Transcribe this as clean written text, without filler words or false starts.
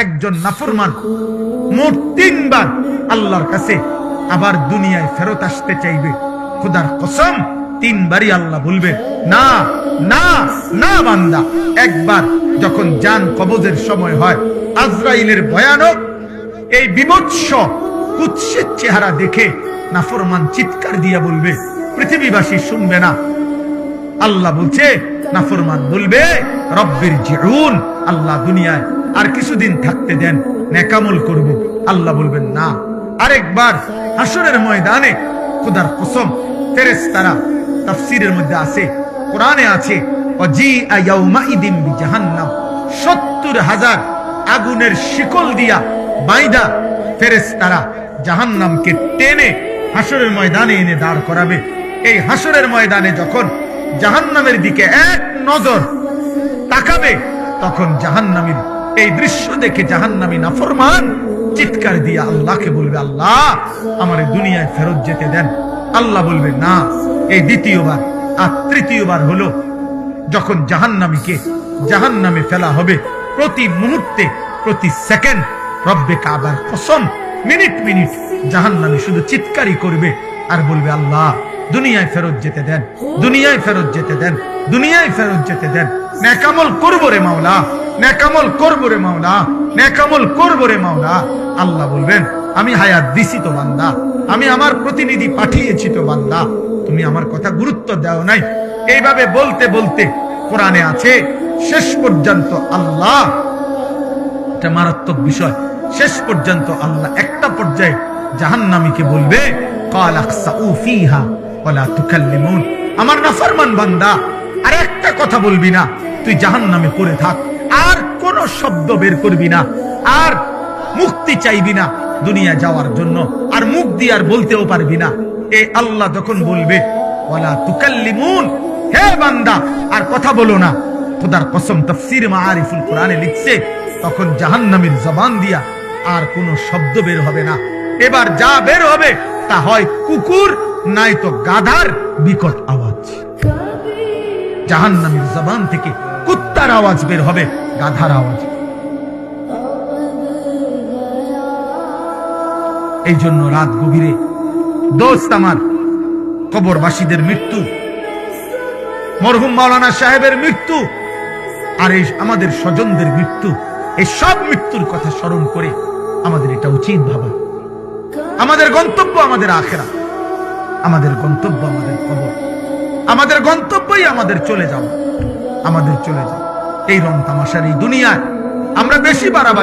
একজন নাফরমান মোট 3 বার আল্লাহর কাছে আবার দুনিয়ায় ফেরত আসতে চাইবে। খোদার কসম 3 বারই আল্লাহ বলবে না না না বান্দা। একবার যখন জান কবজের সময় হয়, আজরাইলের ভয়ানক এই বিভৎস কুৎসিত চেহারা দেখে নাফরমান চিৎকার দিয়া বলবে, পৃথিবীবাসী শুনবে না। আল্লাহ বলছে, নাফরমান বলবে রব্বির জিউন, আল্লাহ দুনিয়ায় আর কিছুদিন থাকতে দেন, নেকামল করব। আল্লাহ বলবেন না। আরেকবার হাসরের ময়দানে খোদার কসম ফেরেশতারা, তাফসীরের মধ্যে আছে, কোরআনে আছে, ওয়াজিআ ইয়াউমাইদিন বিজাহান্নাম, ৭০,০০০ আগুনের শিকল দিয়া বাইদা ফেরেশতারা জাহান্নামকে টেনে হাসরের ময়দানে এনে দাঁড় করাবে। এই হাসরের ময়দানে যখন জাহান্নামের দিকে এক নজর তাকাবে, তখন জাহান্নামীর এই দৃশ্য দেখে জাহান্নামী নাফরমান চিৎকার দিয়ে আল্লাহকে বলবে, আল্লাহ আমারে দুনিয়ায় ফেরত যেতে দেন। আল্লাহ বলবে না। এই দ্বিতীয়বার। আর তৃতীয়বার হলো যখন জাহান্নামীকে জাহান্নামে ফেলা হবে, প্রতি মুহূর্তে প্রতি সেকেন্ড রব্বে কাবার কসম মিনিট মিনিট জাহান্নামী শুধু চিৎকারই করবে আর বলবে, আল্লাহ দুনিয়ায় ফেরত যেতে দেন, দুনিয়ায় ফেরত যেতে দেন, দুনিয়ায় ফেরত যেতে দেন। নেকামল করবো রে মাওলা, নেকামল করবো রে মাওলা, নেকামল করবো রে মাওলা। আল্লাহ বলবেন, আমি হায়াত দিছি তো বান্দা, আমি আমার প্রতিনিধি পাঠিয়েছি তো বান্দা, তুমি আমার কথা গুরুত্ব দাও নাই। এইভাবে বলতে বলতে কোরআনে আছে, শেষ পর্যন্ত আল্লাহ, এটা মারাত্মক বিষয়, শেষ পর্যন্ত আল্লাহ একটা পর্যায়ে জাহান্নামীকে বলবে, কাল আকসাউ ফিহা ওয়ালা তুকাল্লিমুন, আমার নাফরমান বান্দা আর একটা কথা বলবি না, তুই জাহান্নামে পড়ে থাক, আর কোন শব্দ বের করবি না, আর মুক্তি চাইবি না দুনিয়া যাওয়ার জন্য, আর মুখ দিয়ে আর বলতেও পারবি না। এই আল্লাহ যখন বলবে ওয়ালা তুকাল্লিমুন, হে বান্দা আর কথা বলো না, খোদার কসম তাফসীর মাআরিফুল কোরআনে লিখছে, তখন জাহান্নামীর জবান দিয়া আর কোনো শব্দ বের হবে না। এবার যা বের হবে তা হয় কুকুর নাই তো গাধার বিকট আওয়াজ। জাহান্নামীর জবান থেকে কুত্তার আওয়াজ বের হবে, গাধার আওয়াজ। এই জন্য রাত গভীরে দোস্ত আমার, কবরবাসীদের মৃত্যু, মরহুম মাওলানা সাহেবের মৃত্যু, আর এই আমাদের স্বজনদের মৃত্যু, এই সব মৃত্যুর কথা স্মরণ করে আমাদের এটা উচিত ভাবা। আমাদের গন্তব্য আমাদের আখিরাত, আমাদের গন্তব্য আমাদের কবর, আমাদের গন্তব্যই আমাদের চলে যাওয়া, আমাদের চলে যাওয়া। এই রং তামাশার এই দুনিয়ায় আমরা বেশি বাড়াবাড়ি